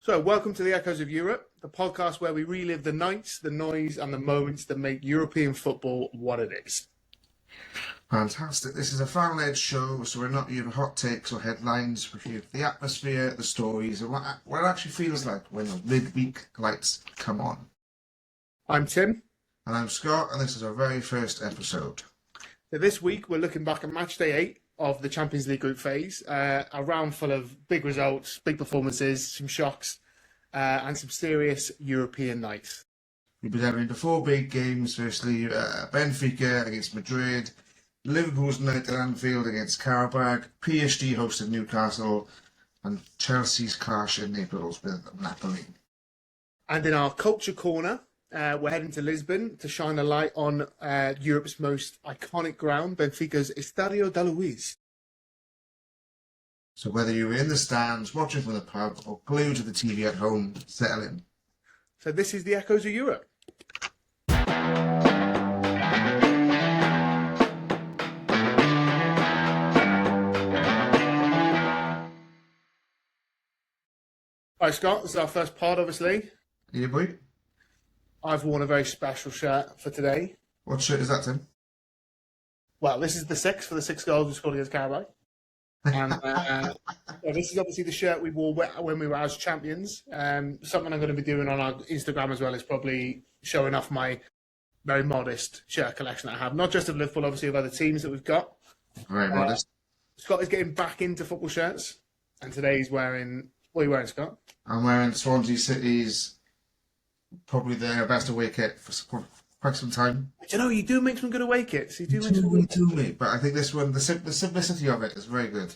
So, welcome to the Echoes of Europe, the podcast where we relive the nights, the noise, and the moments that make European football what it is. Fantastic. This is a fan-led show, so we're not using hot takes or headlines. We review the atmosphere, the stories, and what it actually feels like when the midweek lights come on. I'm Tim. And I'm Scott, and this is our very first episode. So this week, we're looking back at Matchday 8 of the Champions League group phase. A round full of big results, big performances, some shocks, and some serious European nights. We'll be diving into four big games. Firstly, Benfica against Madrid, Liverpool's night at Anfield against Qarabag, PSG hosted Newcastle, and Chelsea's clash in Naples with Napoli. And in our Culture Corner, we're heading to Lisbon to shine a light on Europe's most iconic ground, Benfica's Estádio da Luz. So whether you're in the stands, watching from the pub, or glued to the TV at home, settle in. So this is the Echoes of Europe. All right, Scott, this is our first pod, obviously. Yeah, boy. I've worn a very special shirt for today. What shirt is that, Tim? Well, this is the six for the 6 goals we scored against Qarabag. And this is obviously the shirt we wore when we were as champions. Something I'm going to be doing on our Instagram as well is probably showing off my very modest shirt collection that I have. Not just of Liverpool, obviously, of other teams that we've got. Very modest. Scott is getting back into football shirts. And today he's wearing... What are you wearing, Scott? I'm wearing Swansea City's probably their best away kit for quite some time. Do you know, you do make some good away kits. You do make some good away. But I think this one, the simplicity of it is very good.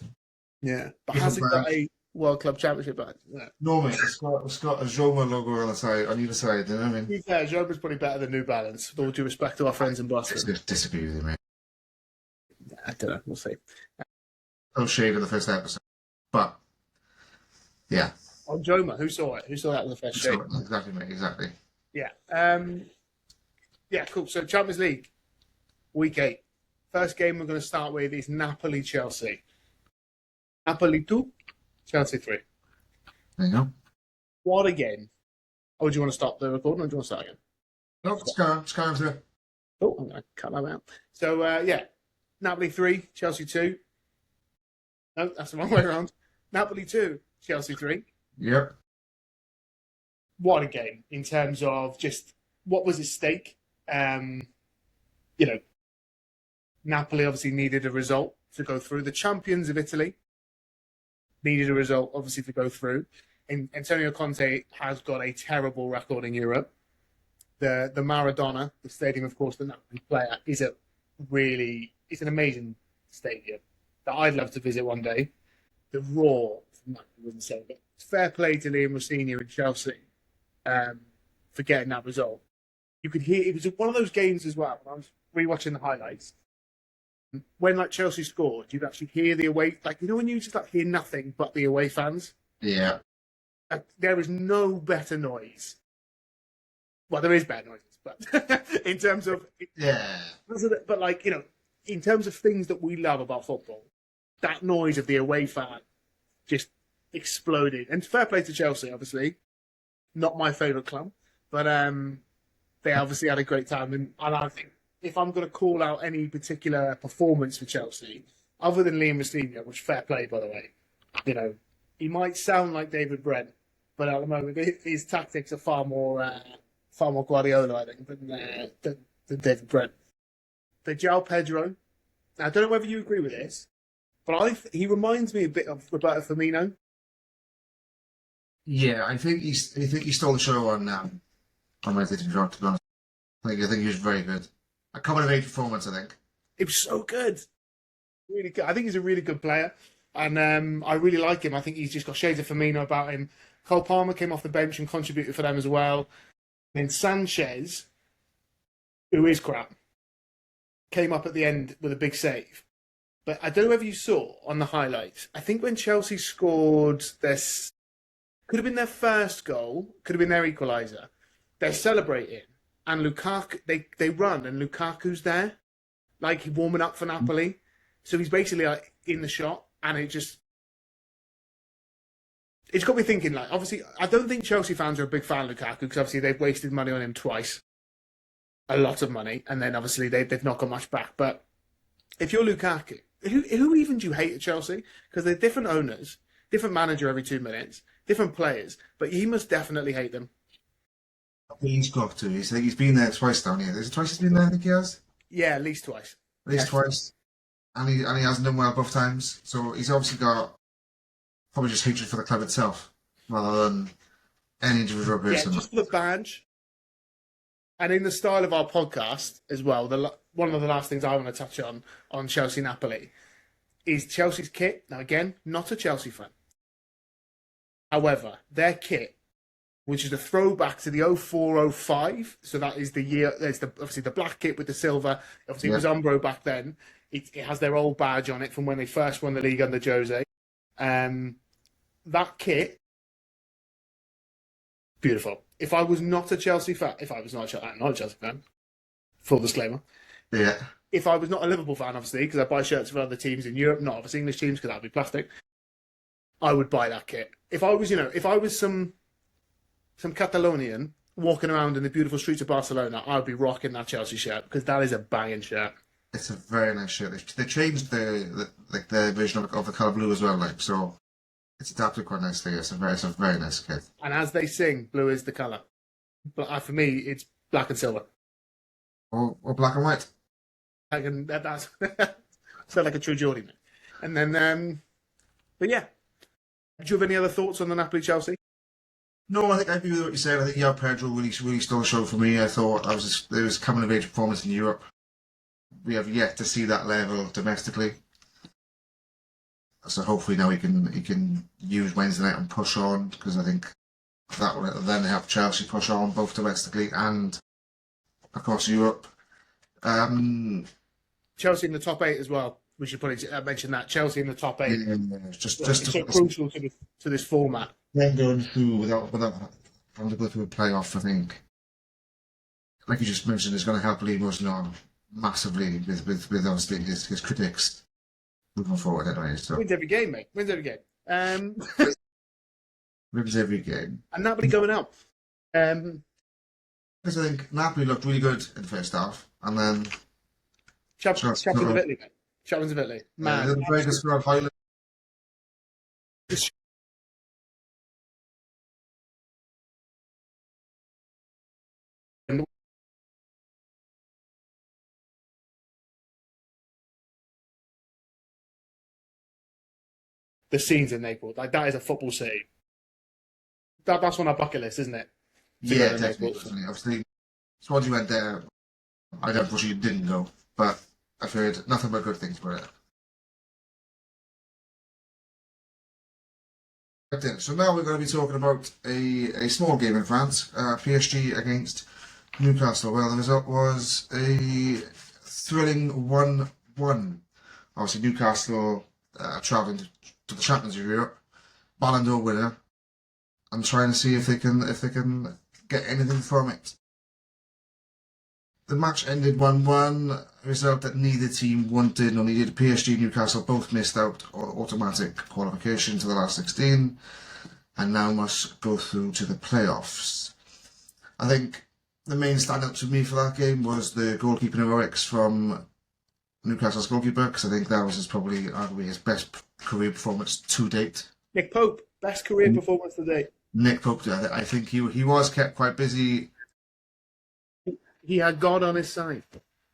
Yeah. But has it got a World Club Championship badge? Yeah. No, mate. It's got a Joma logo on the side, on either side. You know what I mean? Yeah, Joma's probably better than New Balance. With all due respect to our friends in Boston. I disagree with you, mate. I don't know. We'll see. No shade in the first episode. But, yeah. On Joma, who saw it? Who saw that in the first shade? Exactly, mate. Exactly. Yeah. Yeah, cool. So Champions League, week 8. First game we're going to start with is Napoli-Chelsea. Napoli 2, Chelsea 3. There you go. What again? Oh, do you want to stop the recording or do you want to start again? No, it's going through. Oh, I'm going to cut that out. So, yeah, Napoli 3, Chelsea 2. No, that's the wrong way around. Napoli 2, Chelsea 3. Yep. What a game in terms of just what was at stake. Napoli obviously needed a result to go through. The champions of Italy needed a result, obviously, to go through. And Antonio Conte has got a terrible record in Europe. The Maradona, the stadium, of course, the Napoli play at, it's an amazing stadium that I'd love to visit one day. The roar from Napoli was insane. But fair play to Liam Rossini and Chelsea for getting that result. You could hear, it was one of those games as well, when I was rewatching the highlights. When Chelsea scored, you'd actually hear the away, when you just hear nothing but the away fans? Yeah. There is no better noise. Well, there is better noises, but in terms of... Yeah. But in terms of things that we love about football, that noise of the away fan just exploded. And fair play to Chelsea, obviously. Not my favourite club, but they obviously had a great time. And I think if I'm going to call out any particular performance for Chelsea, other than Liam Rossini, which fair play, by the way, he might sound like David Brent, but at the moment his tactics are far more Guardiola, I think, than David Brent. The João Pedro. Now, I don't know whether you agree with this, but he reminds me a bit of Roberto Firmino. Yeah, I think he stole the show on Wednesday, to be honest. I think he was very good. A coming of age performance, I think. It was so good. Really good. I think he's a really good player. And I really like him. I think he's just got shades of Firmino about him. Cole Palmer came off the bench and contributed for them as well. Then Sanchez, who is crap, came up at the end with a big save. But I don't know whether you saw on the highlights. I think when Chelsea scored this, could have been their first goal, could have been their equaliser. They're celebrating, and Lukaku, they run, and Lukaku's there, warming up for Napoli. So he's basically in the shot, and it just it's got me thinking, like, obviously, I don't think Chelsea fans are a big fan of Lukaku because obviously they've wasted money on him twice, a lot of money, and then obviously they've not got much back. But if you're Lukaku, who even do you hate at Chelsea? Because they're different owners, different manager every 2 minutes, different players, but he must definitely hate them. He's got to. He's been there twice down here. Is it twice he's been there, I think he has? Yeah, at least twice. At least twice. And he hasn't done well both times. So he's obviously got probably just hatred for the club itself rather than any individual person. Yeah, just for the badge. And in the style of our podcast as well, one of the last things I want to touch on Chelsea Napoli is Chelsea's kit. Now, again, not a Chelsea fan. However, their kit, which is a throwback to the 04-05, so that is the year, there's obviously the black kit with the silver, obviously it was Umbro back then. It has their old badge on it from when they first won the league under Jose. That kit, beautiful. If I was not a Chelsea fan, I'm not a Chelsea fan, full disclaimer. Yeah. If I was not a Liverpool fan, obviously, because I buy shirts for other teams in Europe, not obviously English teams, because that'd be plastic, I would buy that kit. If I was some Catalonian walking around in the beautiful streets of Barcelona, I'd be rocking that Chelsea shirt, because that is a banging shirt. It's a very nice shirt. They changed the version of the colour blue as well, like, so it's adapted quite nicely. It's a very nice kit. And as they sing, blue is the colour. But for me, it's black and silver. Or black and white. That's sound like a true Geordie, man. And then, but yeah. Do you have any other thoughts on the Napoli-Chelsea? No, I think I agree with what you said. I think Pedro really stole the show for me. I thought it was coming of age performance in Europe. We have yet to see that level domestically. So hopefully now he can use Wednesday night and push on, because I think that will then help Chelsea push on both domestically and across Europe. Chelsea in the top 8 as well. We should probably mention that. Chelsea in the top 8. Yeah, just it's so crucial to this format. Then going through without having to go through a playoff, I think, like you just mentioned, is going to help Lemos on massively with obviously his critics moving forward anyway. So wins every game, mate. Wins every game. wins every game. And Napoli going out. Because I think Napoli looked really good in the first half, and then Champions of Italy, mate. Champions of Italy. Man. Very good score of Highland. The scenes in Naples, like that is a football city. That's on our bucket list, isn't it? Yeah, definitely. Obviously, Swansea went there. I unfortunately didn't go, but I've heard nothing but good things about it. So now we're going to be talking about a small game in France, PSG against Newcastle. Well, the result was a thrilling 1-1. Obviously, Newcastle travelling to the Champions of Europe, Ballon d'Or winner, and trying to see if they can get anything from it. The match ended 1-1, a result that neither team wanted or needed. PSG and Newcastle both missed out on automatic qualification to the last 16 and now must go through to the playoffs. I think the main standout to me for that game was the goalkeeping heroics from Newcastle's goalkeeper, because I think that was probably arguably his best career performance to date. Nick Pope, best career performance to date. Nick Pope, I think he was kept quite busy. He had God on his side.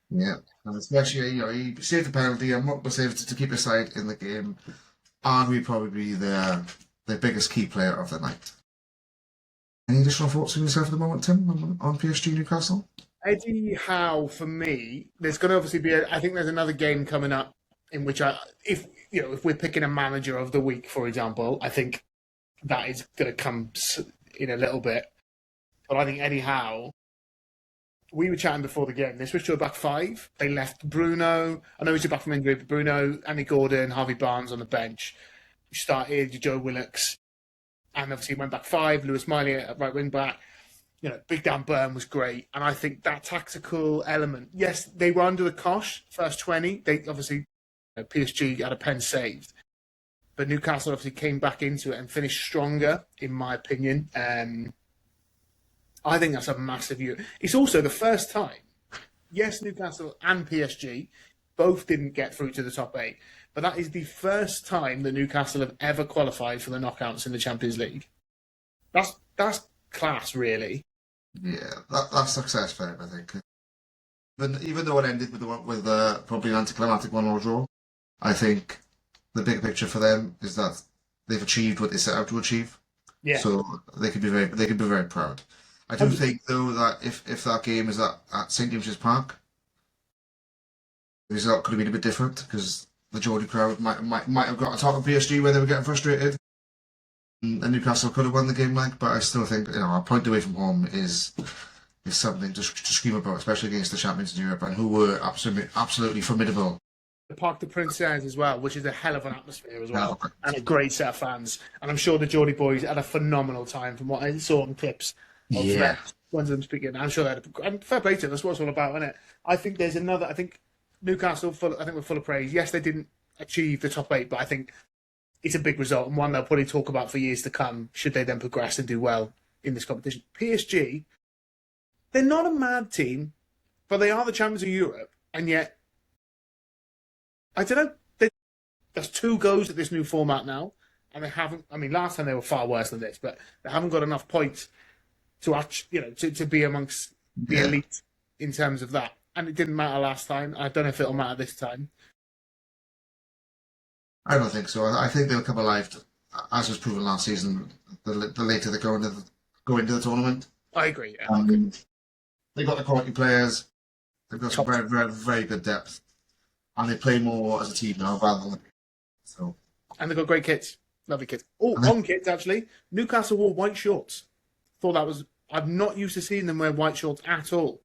Yeah, and especially he saved the penalty and was able to keep his side in the game. Arguably probably the biggest key player of the night. Any additional thoughts from yourself at the moment, Tim, on PSG Newcastle? Eddie Howe, for me, there's going to obviously be. I think there's another game coming up in which if we're picking a manager of the week, for example, I think that is going to come in a little bit. But I think Eddie Howe. We were chatting before the game. They switched to a back 5. They left Bruno. I know he's back from injury, but Bruno, Andy Gordon, Harvey Barnes on the bench. You started Joe Willox, and obviously went back 5. Lewis Miley at right wing back. Big Dan Burn was great, and I think that tactical element. Yes, they were under the cosh first 20. They obviously PSG had a pen saved, but Newcastle obviously came back into it and finished stronger, in my opinion. I think that's a massive year. It's also the first time. Yes, Newcastle and PSG both didn't get through to the top 8, but that is the first time that Newcastle have ever qualified for the knockouts in the Champions League. That's class, really. Yeah, that's success for him, I think. But even though it ended with probably an anticlimactic 1-1 draw, I think the big picture for them is that they've achieved what they set out to achieve. Yeah. So they could be very proud. I do think though that if that game is at St James's Park, the result could have been a bit different because the Geordie crowd might have got on top of PSG where they were getting frustrated, and Newcastle could have won the game. But I still think a point away from home is something to scream about, especially against the champions in Europe and who were absolutely formidable. The Parc des Princes as well, which is a hell of an atmosphere as well, and a great set of fans. And I'm sure the Geordie boys had a phenomenal time from what I saw in clips of ones of them speaking. I'm sure they had and fair play to them. That's what it's all about, isn't it? I think there's another. I think Newcastle, we're full of praise. Yes, they didn't achieve the top 8, but I think it's a big result and one they'll probably talk about for years to come. Should they then progress and do well in this competition? PSG, they're not a mad team, but they are the champions of Europe, and yet. I don't know. There's 2 goes at this new format now, and they haven't. I mean, last time they were far worse than this, but they haven't got enough points to be amongst the elite in terms of that. And it didn't matter last time. I don't know if it'll matter this time. I don't think so. I think they'll come alive, as was proven last season. The later they go into the tournament. I agree. Yeah. They've got the quality players. They've got some very, very, very good depth. And they play more as a team now rather than so. And they've got great kits, lovely kits. Oh, on kits actually. Newcastle wore white shorts. Thought that was. I'm not used to seeing them wear white shorts at all.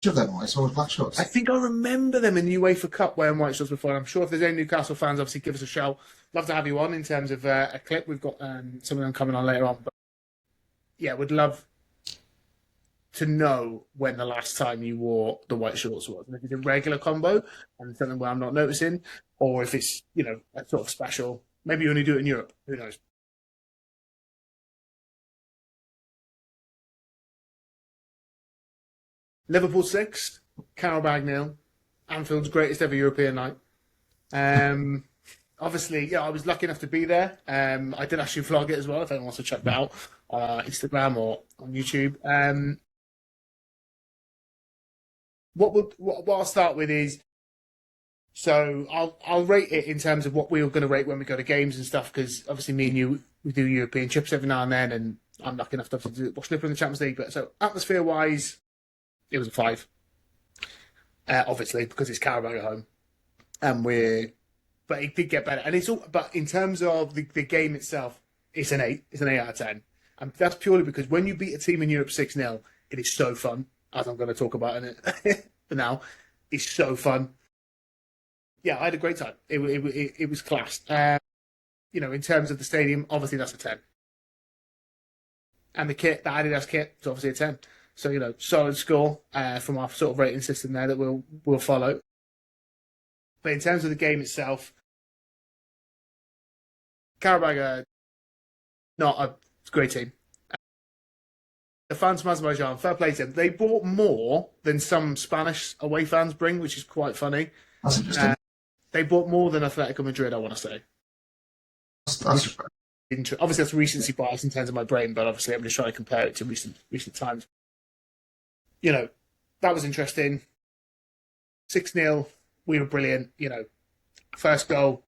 Which of them I saw with black shorts? I think I remember them in the UEFA Cup wearing white shorts before. And I'm sure if there's any Newcastle fans, obviously give us a shout. Love to have you on in terms of a clip. We've got some of them coming on later on. But yeah, would love to know when the last time you wore the white shorts was. And if it's a regular combo and something where I'm not noticing, or if it's, a sort of special. Maybe you only do it in Europe. Who knows? Liverpool 6, Qarabag 0. Anfield's greatest ever European night. Obviously, I was lucky enough to be there. I did actually vlog it as well, if anyone wants to check that out on Instagram or on YouTube. What I'll start with is, so I'll rate it in terms of what we were going to rate when we go to games and stuff, because obviously me and you, we do European trips every now and then, and I'm lucky enough to watch Liverpool in the Champions League. But so atmosphere-wise, it was a 5. Obviously, because it's Qarabag at home, but it did get better. And but in terms of the game itself, it's an 8. It's an 8 out of 10, and that's purely because when you beat a team in Europe 6-0, it is so fun. As I'm going to talk about in it for now, it's so fun. Yeah, I had a great time. It was class. In terms of the stadium, obviously that's a 10. And the kit, the Adidas kit, is obviously a 10. So, solid score from our sort of rating system there that we'll follow. But in terms of the game itself, Qarabag are not a great team. The fans from Azerbaijan, fair play to them. They bought more than some Spanish away fans bring, which is quite funny. That's interesting. They bought more than Atletico Madrid, I want to say. That's obviously, that's recency bias in terms of my brain, but obviously I'm just trying to compare it to recent times. That was interesting. 6-0, we were brilliant. First goal,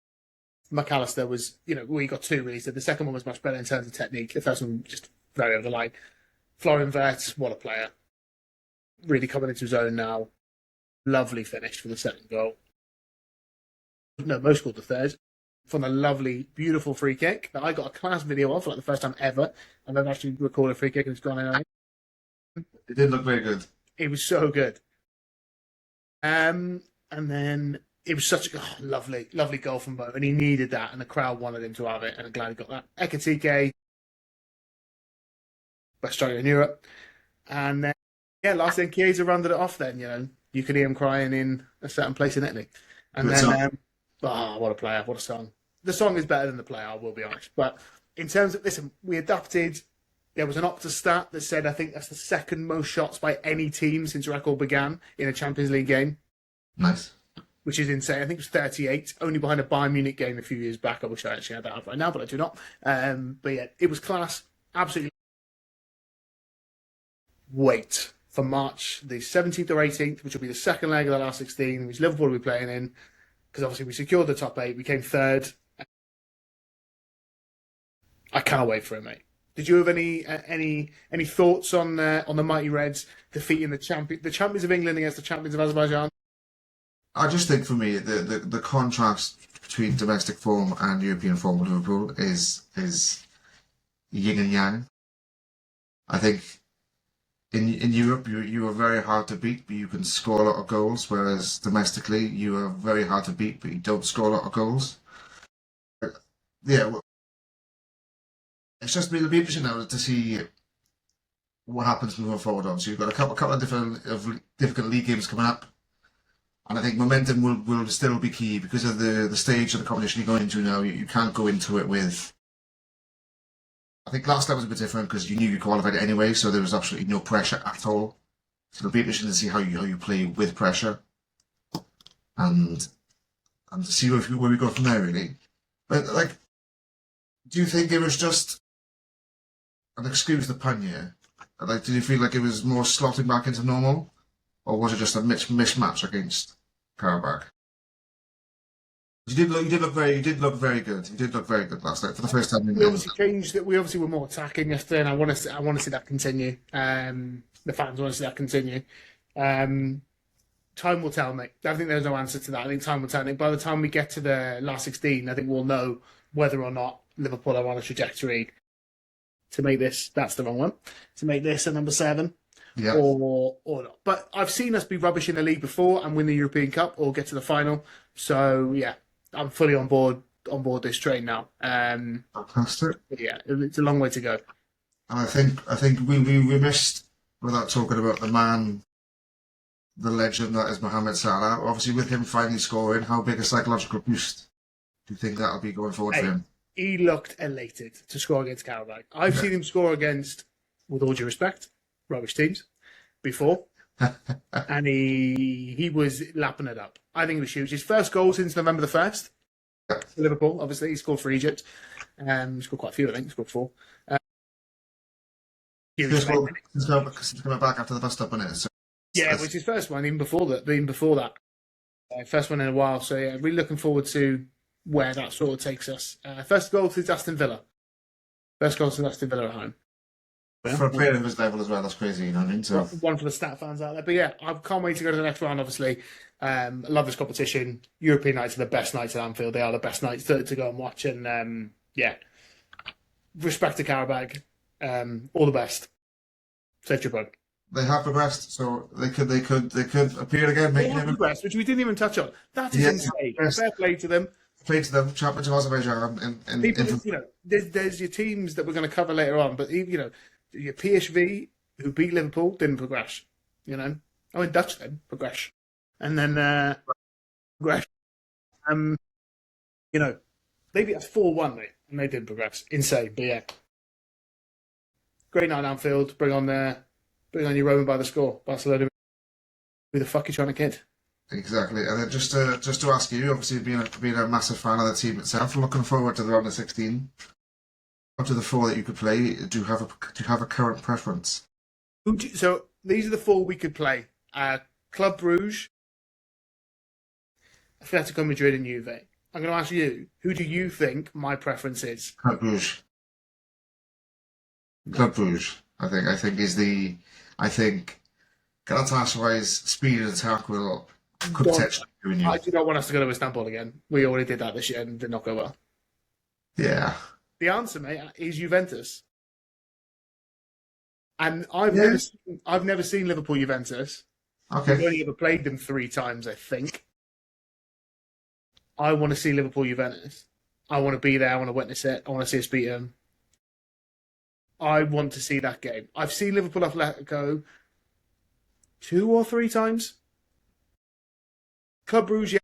McAllister was, we got 2 really. So the second one was much better in terms of technique. The first one just very over the line. Florian Wirtz, what a player. Really coming into his own now. Lovely finish for the second goal. No, Mo scored the third. From a lovely, beautiful free kick that I got a class video of for the first time ever. And I've actually recorded a free kick and it's gone in. It did look very good. It was so good. And then it was such a lovely, lovely goal from Mo. And he needed that and the crowd wanted him to have it. And I'm glad he got that. Ekatike, best striker in Europe. And then, last thing, Chiesa rounded it off then, You could hear him crying in a certain place in Italy. And then, what a player, what a song. the song is better than the play, I will be honest. But in terms of, listen, we adapted. There was an Opta stat that said I think that's the second most shots by any team since record began in a Champions League game. Nice. Which is insane. I think it was 38, only behind a Bayern Munich game a few years back. I wish I actually had that up right now, but I do not. But yeah, it was class. Absolutely. Wait for March the 17th or 18th, which will be the second leg of the last 16, which Liverpool will be playing in, because obviously we secured the top 8. We came third. I can't wait for it, mate. Did you have any thoughts on the mighty Reds defeating the champions of England against the champions of Azerbaijan? I just think for me the contrast between domestic form and European form of Liverpool is yin and yang. I think in Europe you are very hard to beat, but you can score a lot of goals, whereas domestically you are very hard to beat, but you don't score a lot of goals. Yeah, it'll be interesting now to see what happens moving forward on. So you've got a couple of different league games coming up. And I think momentum will still be key because of the stage of the competition you're going into now. You can't go into it with... I think last time was a bit different because you knew you qualified anyway, so there was absolutely no pressure at all. So it'll be interesting to see how you play with pressure. And to see where we go from there, really. But, like, do you think it was just... And excuse the pun here. Like, did you feel like it was more slotting back into normal? Or was it just a mismatch against Qarabag? You did look very good. You did look very good last night for the first time. We obviously changed that. We obviously were more attacking yesterday, and I want to see that continue. The fans want to see that continue. Time will tell, mate. I think there's no answer to that. I think time will tell. I think by the time we get to the last 16, I think we'll know whether or not Liverpool are on a trajectory to make this. That's the wrong one. To make this a number 7. Yeah. Or not. But I've seen us be rubbish in the league before and win the European Cup or get to the final. So yeah, I'm fully on board this train now. Fantastic. Yeah, it's a long way to go. And I think we missed, without talking about the man, the legend that is Mohamed Salah. Obviously, with him finally scoring, how big a psychological boost do you think that'll be going forward for him? He looked elated to score against Qarabag. I've seen him score against, with all due respect, rubbish teams before, and he was lapping it up. I think it was huge. His first goal since November the 1st for Liverpool. Obviously, he scored for Egypt. He scored quite a few, I think. He scored 4. He's coming back after the first up on it. So yeah, it was his first one. Even before that, first one in a while. So yeah, really looking forward to where that sort of takes us. First goal to Aston Villa. First goal to Aston Villa at home. For a player of his level as well, that's crazy, you know what I mean? So one for the stat fans out there. But yeah, I can't wait to go to the next round, obviously. I love this competition. European nights are the best nights at Anfield. They are the best nights to go and watch. And yeah, respect to Qarabag. All the best. Safe trip home. they have progressed, so they could appear again. They have progressed, which we didn't even touch on. That is insane. Fair play to them. Play to them, Champions of Azerbaijan. There's your teams that we're going to cover later on, but your PSV who beat Liverpool didn't progress. In Dutch then progress, and then progress. They beat us 4-1, mate, and they didn't progress. Insane, but yeah, great night at Anfield. Bring on your Roman by the score. Barcelona. Who the fuck are you trying to kid? Exactly, and then just to ask you, obviously being a massive fan of the team itself, looking forward to the round of 16. Up to the 4 that you could play, do you have a current preference? So these are the 4 we could play: Club Brugge, Atletico Madrid, and Juve. I'm going to ask you, who do you think my preference is? Club Brugge. Club Brugge. I think Galatasaray's speed and attack could potentially ruin you. I do not want us to go to Istanbul again. We already did that this year and did not go well. Yeah. The answer, mate, is Juventus. And I've never seen Liverpool Juventus. Okay. We've only ever played them 3 times, I think. I want to see Liverpool Juventus. I want to be there. I want to witness it. I want to see us beat them. I want to see that game. I've seen Liverpool Atletico 2 or 3 times. Club Brugge,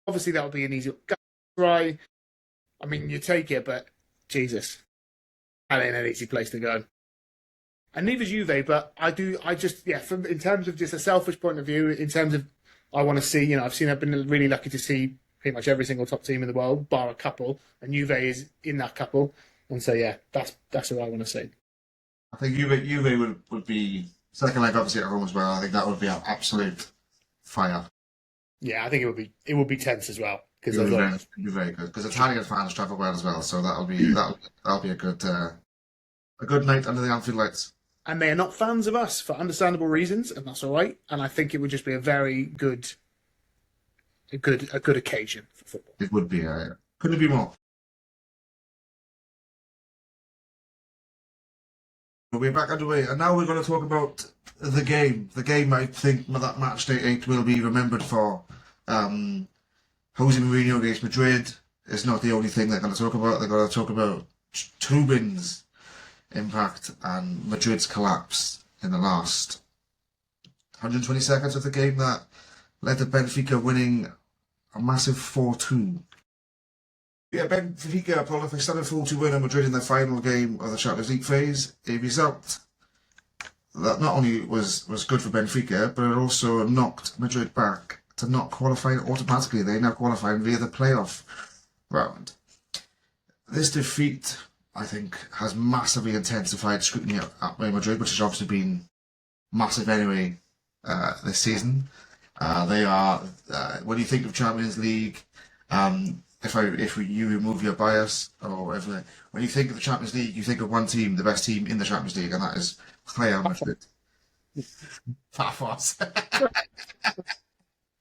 obviously that would be an easy try. I mean, you take it, but Jesus, that ain't an easy place to go. And neither's Juve, but in terms of just a selfish point of view, in terms of, I want to see, I've been really lucky to see pretty much every single top team in the world, bar a couple, and Juve is in that couple. And so, yeah, that's what I want to see. I think Juve would be second leg, obviously at home as well. I think that would be an absolute fire. Yeah, I think it would be tense as well because It would be very good because Italian fans travel well as well, so that'll be a good night under the Anfield lights. And they are not fans of us for understandable reasons, and that's all right. And I think it would just be a very good occasion for football. It would be. Couldn't be more. We're back underway, and now we're going to talk about the game. The game I think that Matchday 8 will be remembered for. Jose Mourinho against Madrid is not the only thing they're going to talk about. They're going to talk about Trubin's impact and Madrid's collapse in the last 120 seconds of the game that led to Benfica winning a massive 4-2. Yeah, Benfica a prolific 7-4 win on Madrid in their final game of the Champions League phase. A result that not only was good for Benfica, but it also knocked Madrid back to not qualifying automatically. They now qualify via the playoff round. This defeat, I think, has massively intensified scrutiny at Real Madrid, which has obviously been massive anyway this season. They are, when you think of Champions League, if you remove your bias, or when you think of the Champions League, you think of one team, the best team in the Champions League, and that is Real Madrid. Farfos.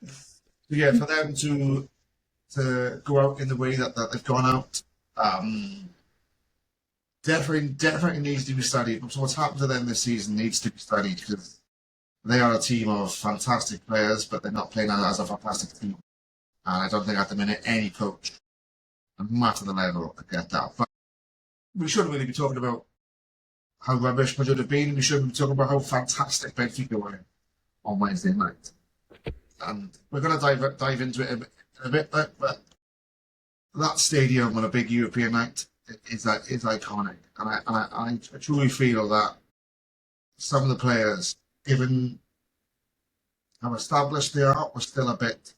So yeah, for them to go out in the way that they've gone out, definitely needs to be studied. So what's happened to them this season needs to be studied because they are a team of fantastic players, but they're not playing as a fantastic team. And I don't think at the minute any coach, no matter the level, could get that. But we shouldn't really be talking about how rubbish Madrid have been. We should be talking about how fantastic Benfica were on Wednesday night. And we're going to dive into it in a bit, but that stadium on a big European night is iconic. And I truly feel that some of the players, given how established they are, were still a bit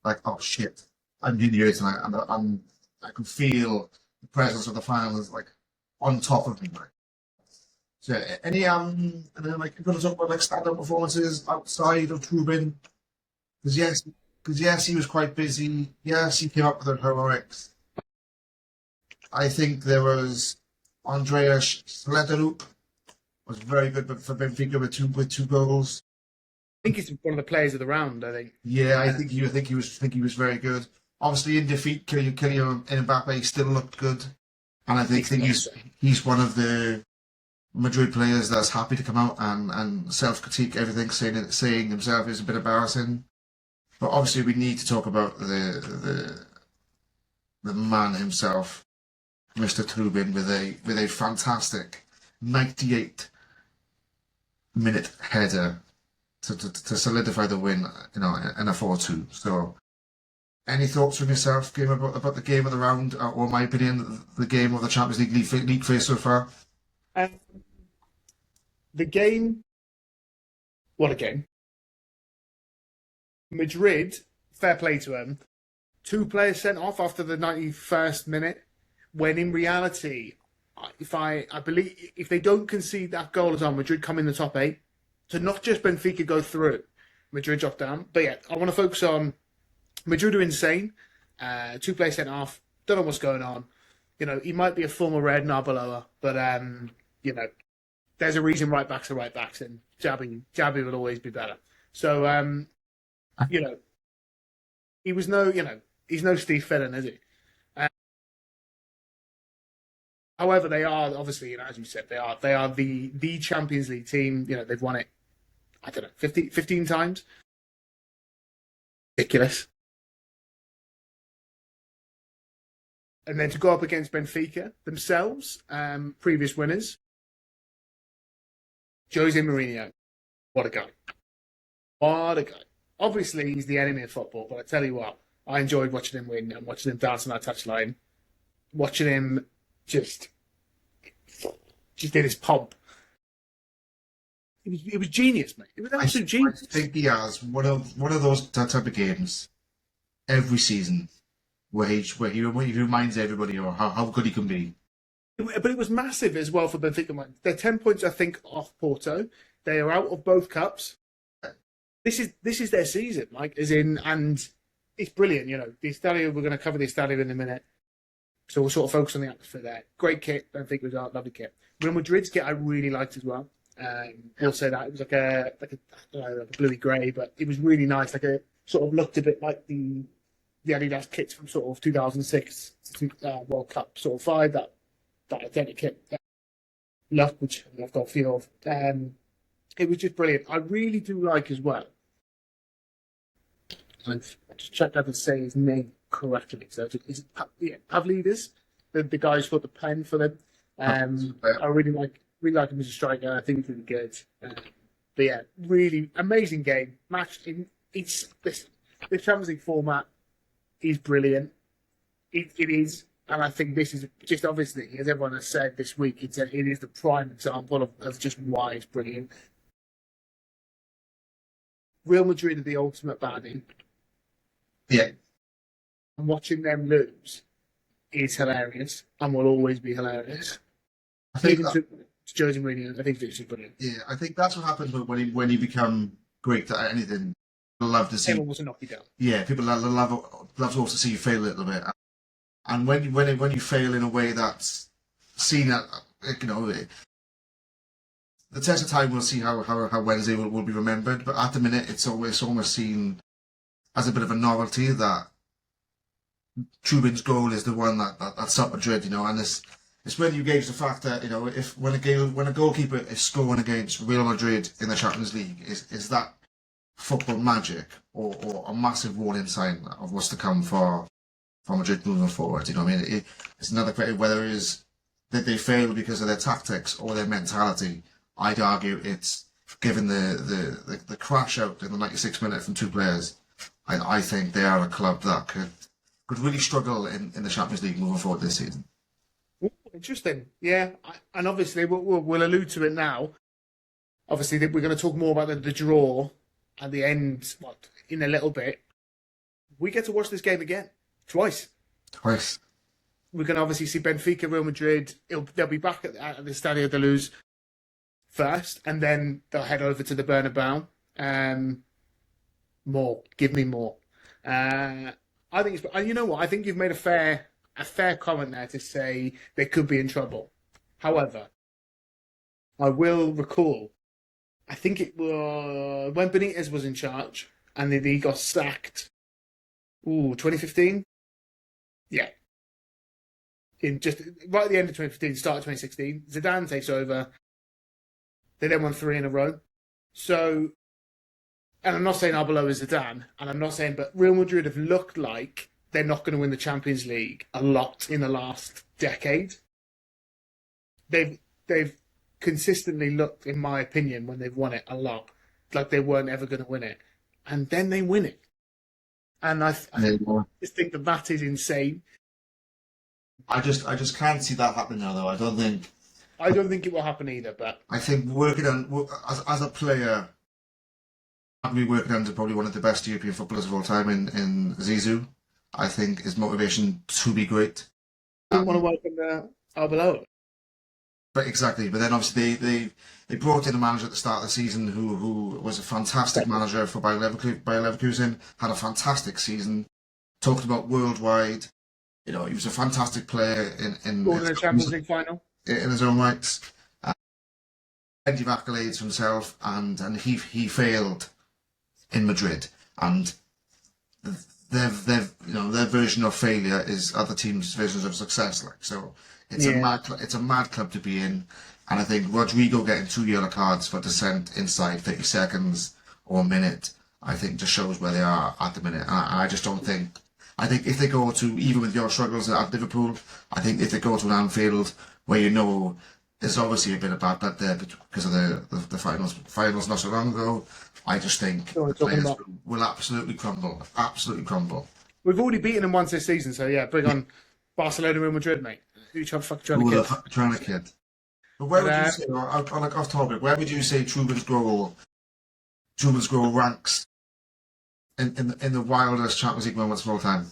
like, oh shit, I'm in here tonight, and I can feel the presence of the fans like on top of me. Right? So any and then like you're going to talk about like stand-up performances outside of Trubin, because yes, he was quite busy. Yes, he came up with the heroics. I think there was Andreas Sletterup was very good for Benfica with two goals. I think he's one of the players of the round. I think. Yeah, I think he was very good. Obviously, in defeat, Kylian Mbappe still looked good, and I think he's one of the Madrid players that's happy to come out and self-critique everything, saying himself is a bit embarrassing. But obviously, we need to talk about the man himself, Mr. Trubin, with a fantastic 98-minute header to solidify the win, in a 4-2. So, any thoughts from yourself, game about the game of the round, or in my opinion, the game of the Champions League phase so far? The game, what a game! Madrid, fair play to them. 2 players sent off after the 91st minute, when in reality, I believe if they don't concede that goal as well, Madrid come in the top 8. To not just Benfica go through, Madrid drop down. But yeah, I want to focus on Madrid are insane. 2 players sent off. Don't know what's going on. He might be a former Red Narbaloa, but there's a reason right backs are right backs, and Xabi will always be better. So he's no Steve Finnan, is he? However, they are obviously, as you said, they are the Champions League team. They've won it, I don't know, 15 times. Ridiculous. And then to go up against Benfica themselves, previous winners. Jose Mourinho, what a guy. What a guy. Obviously, he's the enemy of football, but I tell you what, I enjoyed watching him win and watching him dance on that touchline. watching him just did his pomp. It was genius, mate. It was absolute genius. I think he has one of those type of games every season where he reminds everybody of how good he can be. But it was massive as well for Benfica. They're 10 points, I think, off Porto. They are out of both cups. This is their season, like, and it's brilliant. You know, the Estádio. We're going to cover the Estádio in a minute, so we'll sort of focus on the atmosphere there. Great kit, Benfica was out, lovely kit. Real Madrid's kit I really liked as well. We'll say that it was like a bluey grey, but it was really nice. Like a sort of looked a bit like the Adidas kits from sort of 2006 World Cup sort of 5. That identical kit look, which I've got a feel of. It was just brilliant. I really do like as well. I've just checked out to say his name correctly. So is it Pavlidis, the guy who's got the pen for them. I really like him as a striker. I think he's really good. But yeah, really amazing game. It's this Champions League format is brilliant. It is, and I think this is just obviously, as everyone has said this week, it is the prime example of just why it's brilliant. Real Madrid are the ultimate baddie. Yeah. And watching them lose is hilarious and will always be hilarious. I think to Jose Mourinho, I think it's just brilliant. Yeah, I think that's what happens when you become great at anything. People love to see. Everyone wants to knock you down. Yeah, people love to also see you fail a little bit. And when you fail in a way that's seen at, you know, the test of time, we'll see how Wednesday will be remembered. But at the minute, it's almost seen as a bit of a novelty that Trubin's goal is the one that stopped Madrid, you know. And it's when you gauge the fact that, you know, when a goalkeeper is scoring against Real Madrid in the Champions League, is that football magic or a massive warning sign of what's to come for Madrid moving forward? You know what I mean? It's another question whether it is that they fail because of their tactics or their mentality. I'd argue it's given the crash out in the 96th minute from two players. I think they are a club that could really struggle in the Champions League moving forward this season. Interesting, yeah, and obviously we'll allude to it now. Obviously, we're going to talk more about the draw at the end in a little bit. We get to watch this game again twice. We're going to obviously see Benfica, Real Madrid. They'll be back at the Estádio de Luz first, and then they'll head over to the Bernabeu. Give me more. I think it's. You know what? I think you've made a fair comment there to say they could be in trouble. However, I will recall, I think it was when Benitez was in charge and he got sacked. 2015? Yeah. In just right at the end of 2015, start of 2016, Zidane takes over. They then won 3 in a row. So, and I'm not saying Arbeloa is Zidane, and I'm not saying, but Real Madrid have looked like they're not going to win the Champions League a lot in the last decade. They've consistently looked, in my opinion, when they've won it a lot, like they weren't ever going to win it, and then they win it. And I just think that is insane. I just can't see that happening now, though. I don't think it will happen either. But I think working on as a player, I'd be working under probably one of the best European footballers of all time in Zizou. I think his motivation to be great. I didn't want to work in Arbeloa. But exactly. But then obviously they brought in a manager at the start of the season who was a fantastic manager for Bayer Leverkusen, had a fantastic season, talked about worldwide. You know, he was a fantastic player in the Champions League final in his own rights. Plenty of accolades for himself, and he failed in Madrid, and their version of failure is other teams' versions of success. Like, so it's a mad club to be in, and I think Rodrigo getting 2 yellow cards for dissent inside 30 seconds or a minute, I think just shows where they are at the minute. And I just don't think. I think if they go to, even with your struggles at Liverpool, I think if they go to an Anfield where you know there's obviously a bit of bad blood there because of the finals not so long ago, I just think the players will absolutely crumble. Absolutely crumble. We've already beaten them once this season, so yeah, bring on Barcelona, Real Madrid, mate. Who you trying to Who kid? were trying to kid? But where would you But, say, like off topic, where would you say Trubin's goal ranks in the wildest Champions League moments of all time?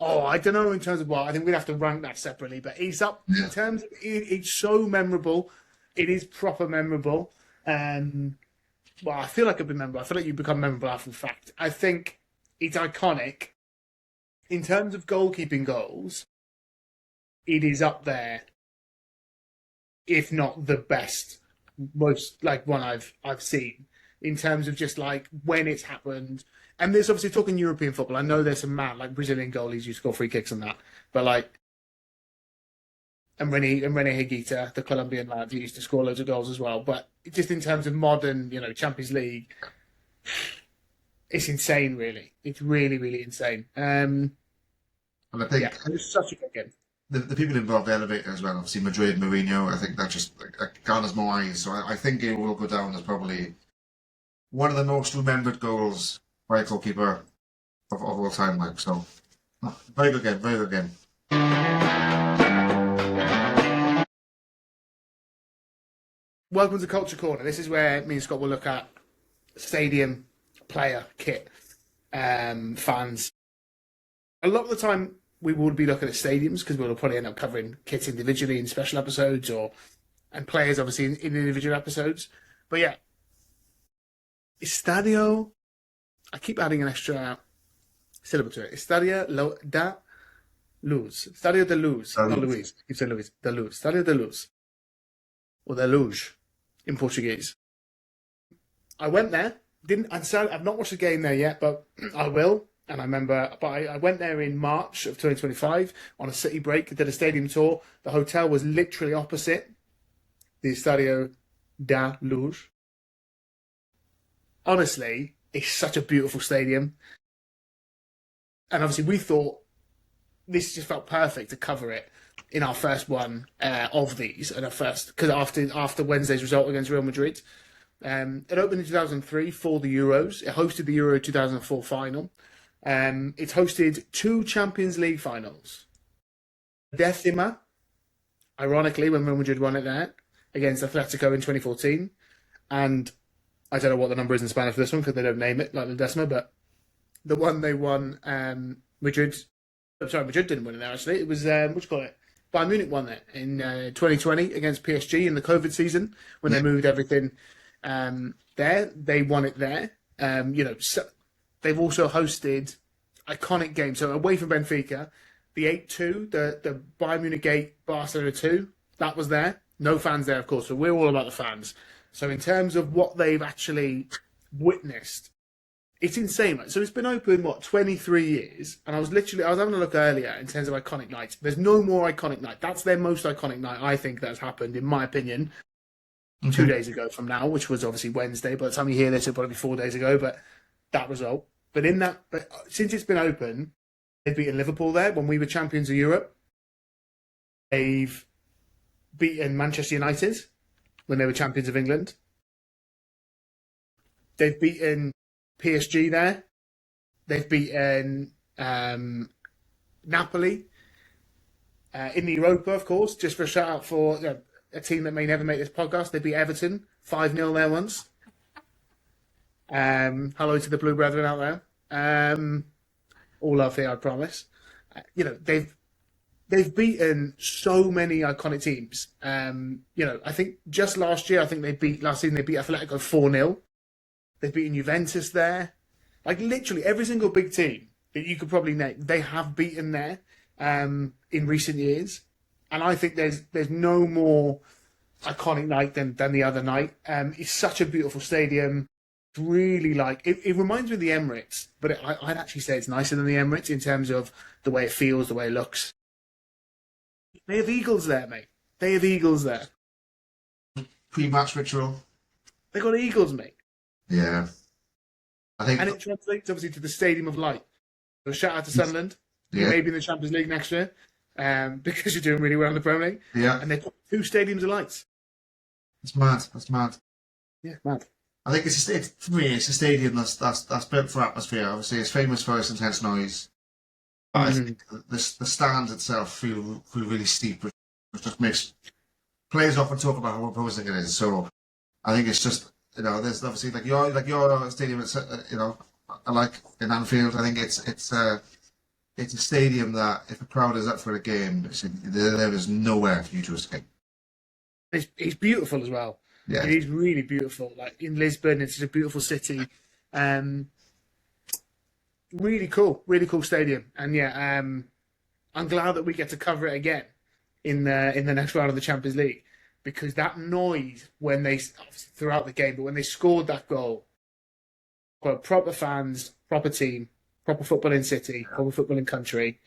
I don't know in terms of what. I think we'd have to rank that separately. But he's up Yeah. in terms of it's so memorable. It is proper memorable. Well, I feel like I've been memorable. I feel like you become memorable after the fact. I think it's iconic. In terms of goalkeeping goals, it is up there, if not the best, most like one I've seen in terms of just like when it's happened. And there's obviously talking European football. I know there's some mad like Brazilian goalies who score free kicks and that, but like and Rene Higuita, the Colombian lad, who used to score loads of goals as well. But just in terms of modern, Champions League, it's insane. Really, it's really, really insane. And I think It was such a good game. the people involved elevate as well. Obviously, Madrid, Mourinho. I think that just garners more eyes. So I think it will go down as probably one of the most remembered goals by a goalkeeper of all time. Like so, very good game. Very good game. Welcome to Culture Corner. This is where me and Scott will look at stadium, player, kit, fans. A lot of the time, we will be looking at stadiums because we'll probably end up covering kits individually in special episodes and players obviously in individual episodes. But yeah, Estádio. I keep adding an extra syllable to it. Estádio da Luz. Estádio da Luz. Not Luis. Keep saying Luis. Da Luz. Estádio da Luz. Or da Luz in Portuguese. I went there. I've not watched the game there yet, but I will. And I remember, I went there in March of 2025 on a city break. I did a stadium tour. The hotel was literally opposite the Estádio da Luz. Honestly, it's such a beautiful stadium. And obviously we thought this just felt perfect to cover it in our first one of these, and because after Wednesday's result against Real Madrid. It opened in 2003 for the Euros. It hosted the Euro 2004 final. It's hosted 2 Champions League finals. Decima, ironically, when Real Madrid won it there against Atletico in 2014. And I don't know what the number is in Spanish for this one because they don't name it like the decima, but the one they won, Madrid didn't win it there actually. It was, what do you call it? Bayern Munich won it in 2020 against PSG in the COVID season when they moved everything there. They won it there. So they've also hosted iconic games. So away from Benfica, the 8-2, the Bayern Munich 8, Barcelona 2, that was there. No fans there, of course, so we're all about the fans. So in terms of what they've actually witnessed, it's insane. Right? So it's been open, 23 years? And I was having a look earlier in terms of iconic nights. There's no more iconic night. That's their most iconic night, I think, that's happened, in my opinion, 2 days ago from now, which was obviously Wednesday. By the time you hear this, it'll probably be 4 days ago, but that result. But since it's been open, they've beaten Liverpool there when we were champions of Europe. They've beaten Manchester United when they were champions of England. They've beaten PSG there. They've beaten Napoli in the Europa, of course. Just for a shout out for a team that may never make this podcast, they beat Everton 5-0 there once. Hello to the Blue Brethren out there. All love here, I promise. They've beaten so many iconic teams. I think just last season they beat Atletico 4-0. They've beaten Juventus there. Like literally every single big team that you could probably name, they have beaten there in recent years. And I think there's no more iconic night than the other night. It's such a beautiful stadium. Really it reminds me of the Emirates, but I'd actually say it's nicer than the Emirates in terms of the way it feels, the way it looks. They have eagles there, mate. They have eagles there. Pre-match ritual. They got eagles, mate. Yeah. And it translates obviously to the Stadium of Light. So shout out to Sunderland. Yeah. You may be in the Champions League next year because you're doing really well in the Premier League. Yeah. And they've got 2 stadiums of lights. It's mad. That's mad. Yeah, mad. I think for me, it's a stadium that's built for atmosphere. Obviously, it's famous for its intense noise. I think the stands itself feel really steep, which just makes players often talk about how opposing it is. So I think it's just, there's obviously like your stadium. It's I like in Anfield. I think it's a stadium that if a crowd is up for a game, there is nowhere for you to escape. It's beautiful as well. Yeah. It is really beautiful. Like in Lisbon, it's a beautiful city. Really cool stadium. And yeah, I'm glad that we get to cover it again in the next round of the Champions League, because that noise when they, obviously throughout the game, but when they scored that goal, got proper fans, proper team, proper football in city, proper football in country,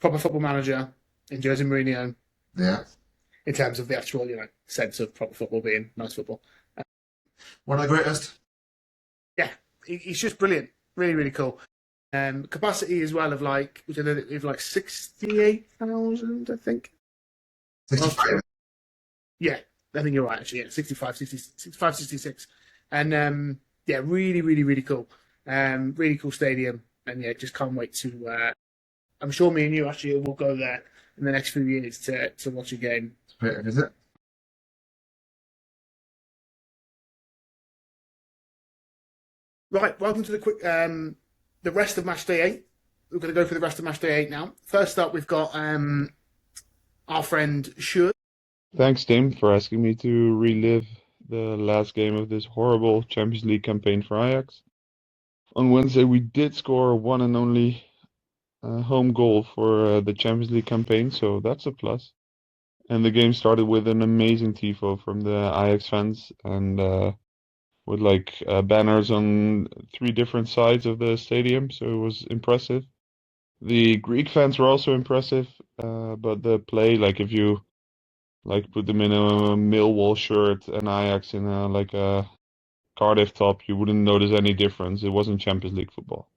proper football manager in Jose Mourinho. Yeah. In terms of the actual, sense of proper football being nice football. One of the greatest. Yeah, he's just brilliant. Really, really cool. Capacity as well of like 68,000, I think. 65. Yeah, I think you're right, actually. Yeah, 65, 66. And yeah, really, really, really cool. Really cool stadium. And yeah, just can't wait to. I'm sure me and you actually will go there in the next few years to watch a game. Is it? Right, welcome to the rest of Match Day 8. We're going to go for the rest of Match Day 8 now. First up, we've got our friend Shur. Thanks, Tim, for asking me to relive the last game of this horrible Champions League campaign for Ajax. On Wednesday, we did score one and only home goal for the Champions League campaign, so that's a plus. And the game started with an amazing tifo from the Ajax fans, and with banners on 3 different sides of the stadium, so it was impressive. The Greek fans were also impressive, but the play, if you put them in a Millwall shirt and Ajax in a Cardiff top, you wouldn't notice any difference. It wasn't Champions League football.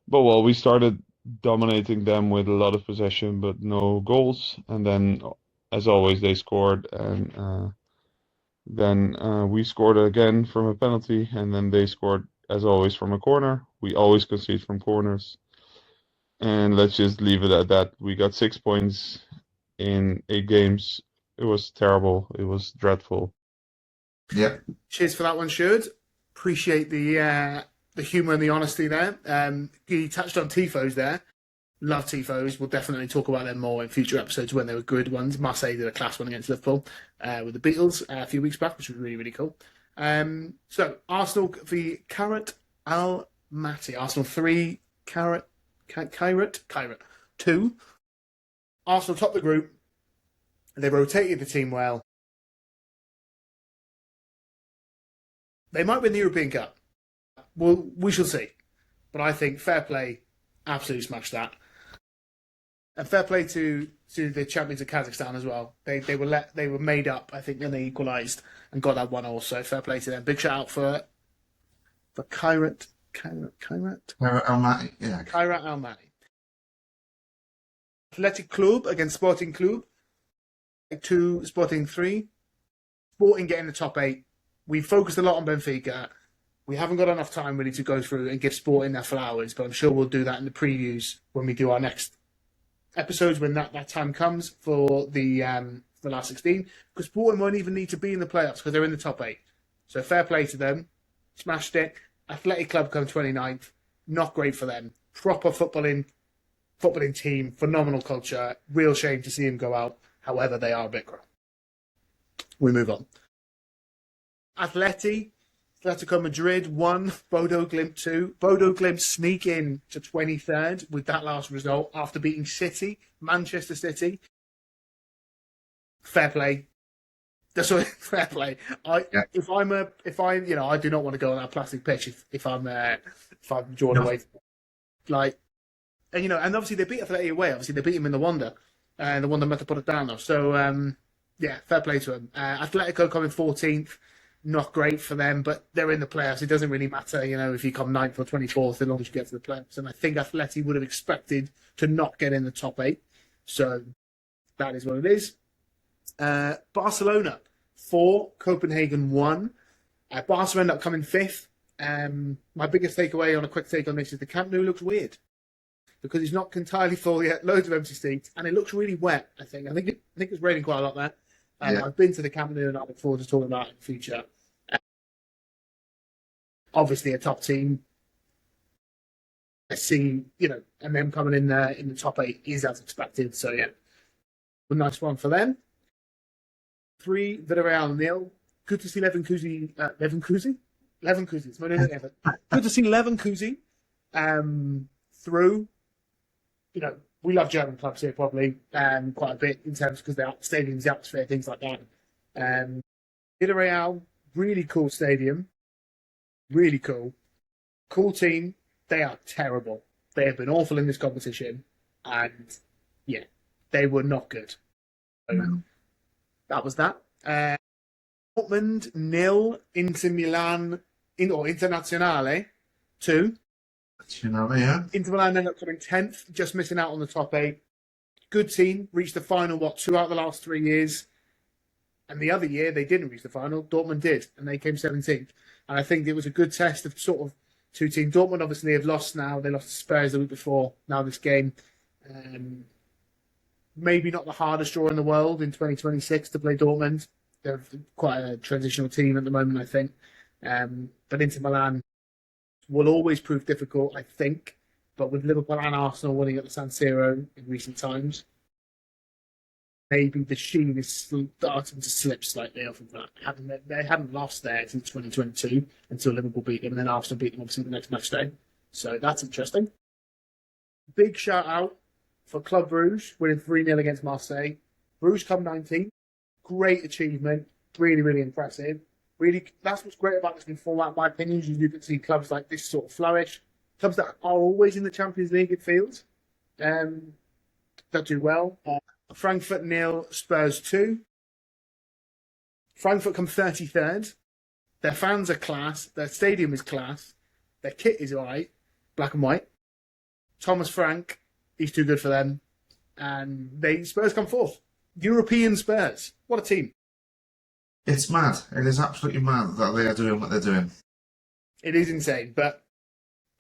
But well, we started dominating them with a lot of possession, but no goals. And then, as always, they scored, and then we scored again from a penalty, and then they scored, as always, from a corner. We always concede from corners. And let's just leave it at that. We got 6 points in 8 games. It was terrible. It was dreadful. Yeah. Cheers for that one, Shurd. Appreciate the humour and the honesty there. He touched on tifos there. Love tifos. We'll definitely talk about them more in future episodes when they were good ones. Marseille did a class one against Liverpool with the Beatles a few weeks back, which was really, really cool. So Arsenal v Kairat Almaty. Arsenal 3, Kairat 2. Arsenal top the group. They rotated the team well. They might win the European Cup. Well, we shall see. But I think fair play, absolutely smashed that. And fair play to the champions of Kazakhstan as well. They were made up, I think, when they equalised and got that one also. Fair play to them. Big shout out for Kairat Almaty. Yeah. Kairat Almaty. Athletic Club against Sporting Club. 2, Sporting 3. Sporting getting the top 8. We focused a lot on Benfica. We haven't got enough time really to go through and give Sporting their flowers, but I'm sure we'll do that in the previews when we do our next episodes when that time comes for the last 16. Because Sporting won't even need to be in the playoffs because they're in the top 8. So fair play to them. Smashed it. Athletic Club come 29th. Not great for them. Proper footballing team. Phenomenal culture. Real shame to see them go out. However, they are a bit crap. We move on. Atletico Madrid 1, Bodo Glimt 2. Bodo Glimt sneak in to 23rd with that last result after beating City, Manchester City. Fair play. That's all. Fair play. I do not want to go on that plastic pitch if I'm drawn away. And obviously they beat Atleti away. Obviously they beat him in the Wanda, and the Wanda Metropolitano. So yeah, fair play to him. Atletico coming 14th. Not great for them, but they're in the playoffs. It doesn't really matter, if you come 9th or 24th, as long as you get to the playoffs. And I think Atleti would have expected to not get in the top 8. So that is what it is. Barcelona 4, Copenhagen 1. Barca end up coming 5th. My biggest takeaway on a quick take on this is the Camp Nou looks weird because it's not entirely full yet. Loads of empty seats, and it looks really wet. I think it's raining quite a lot there. Yeah. I've been to the Camp Nou, and I look forward to talking about it in the future. Obviously, a top team. I see, and them coming in there in the top 8 is as expected. So yeah, a nice one for them. 3 Villarreal 0. Good to see Leverkusen. It's my name. Good to see Leverkusen through. We love German clubs here probably quite a bit in terms because the stadiums, the atmosphere, things like that. Villarreal, really cool stadium, really cool team. They are terrible. They have been awful in this competition, and yeah, they were not good. So, that was that. Dortmund 0, Inter Milan Internazionale 2. Yeah. Inter Milan ended up coming 10th, just missing out on the top 8. Good team, reached the final, 2 out of the last 3 years. And the other year, they didn't reach the final. Dortmund did, and they came 17th. And I think it was a good test of sort of 2 teams. Dortmund obviously have lost now. They lost to Spurs the week before. Now this game. Maybe not the hardest draw in the world in 2026 to play Dortmund. They're quite a transitional team at the moment, I think. But Inter Milan will always prove difficult, I think. But with Liverpool and Arsenal winning at the San Siro in recent times, maybe the sheen is starting to slip slightly off of that. They hadn't lost there since 2022 until Liverpool beat them, and then Arsenal beat them obviously the next match day. So that's interesting. Big shout out for Club Brugge winning 3-0 against Marseille. Bruges come 19th. Great achievement. Really, really impressive. Really, that's what's great about this new format, in my opinion. You can see clubs like this sort of flourish. Clubs that are always in the Champions League, it feels. That do well. Frankfurt 0, Spurs 2. Frankfurt come 33rd. Their fans are class. Their stadium is class. Their kit is alright. Black and white. Thomas Frank, he's too good for them. And Spurs come 4th. European Spurs. What a team. It's mad. It is absolutely mad that they are doing what they're doing. It is insane, but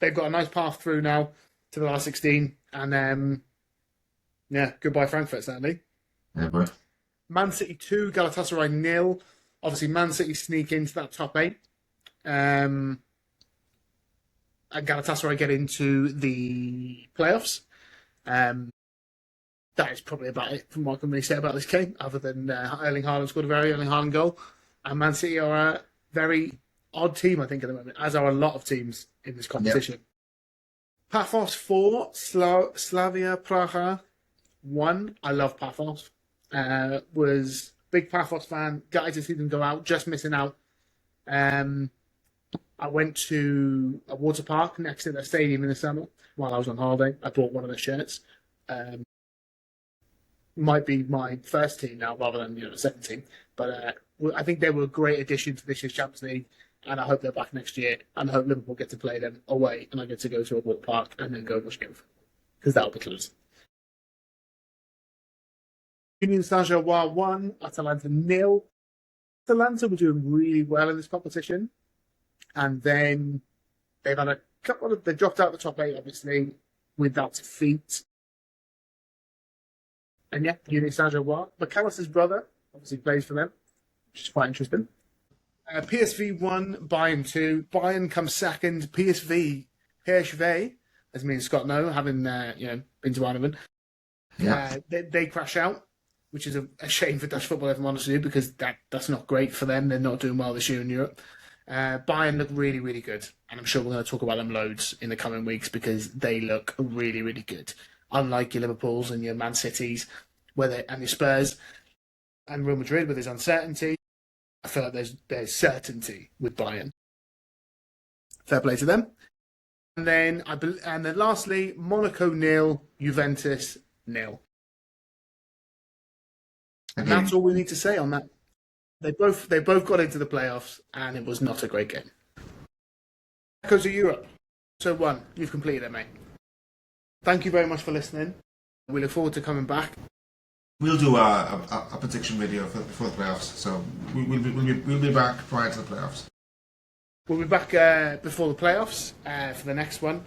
they've got a nice path through now to the last 16. And goodbye Frankfurt, certainly. Yeah, boy. Man City 2, Galatasaray 0. Obviously, Man City sneak into that top 8. And Galatasaray get into the playoffs. That is probably about it from what I can really say about this game, other than Erling Haaland scored a very Erling Haaland goal. And Man City are a very odd team, I think, at the moment, as are a lot of teams in this competition. Yep. Paphos 4, Slavia Praha 1. I love Paphos. Was a big Paphos fan. Gutted to see them go out, just missing out. I went to a water park next to their stadium in the summer while I was on holiday. I bought one of their shirts. Might be my first team now rather than the second team. But I think they were a great addition to this year's Champions League, and I hope they're back next year. And I hope Liverpool get to play them away, and I get to go to a water park and then go watch game because that'll be close. Union Saint-Germain 1, Atalanta 0. Atalanta were doing really well in this competition, and then they've had a couple of. They dropped out the top 8, obviously, with that defeat. And yeah, Union Saint-Germain. McAllister's brother obviously plays for them, which is quite interesting. PSV 1, Bayern 2. Bayern comes second. PSV, as me and Scott know, having been to Ireland. Yeah. They crash out, which is a shame for Dutch football, if I'm honest with you, because that's not great for them. They're not doing well this year in Europe. Bayern look really, really good, and I'm sure we're going to talk about them loads in the coming weeks because they look really, really good. Unlike your Liverpools and your Man Cities, and your Spurs and Real Madrid, where there's uncertainty, I feel like there's certainty with Bayern. Fair play to them. And then lastly, Monaco 0, Juventus 0. And that's all we need to say on that. They both got into the playoffs, and it was not a great game. Echoes of Europe. So 1, you've completed it, mate. Thank you very much for listening. We look forward to coming back. We'll do a prediction video before the playoffs, so we'll be back prior to the playoffs. We'll be back before the playoffs for the next one.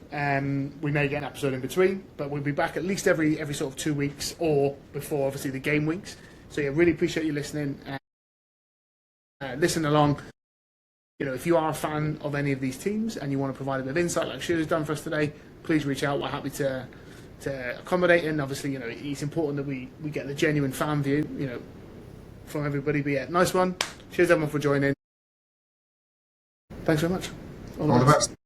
We may get an episode in between, but we'll be back at least every sort of 2 weeks, or before obviously the game weeks. So yeah, really appreciate you listening. Listen along. If you are a fan of any of these teams and you want to provide a bit of insight like Shira's done for us today, please reach out. We're happy to accommodate, and obviously it's important that we get the genuine fan view from everybody. But yeah, nice one. Cheers everyone for joining. Thanks very much. All the best.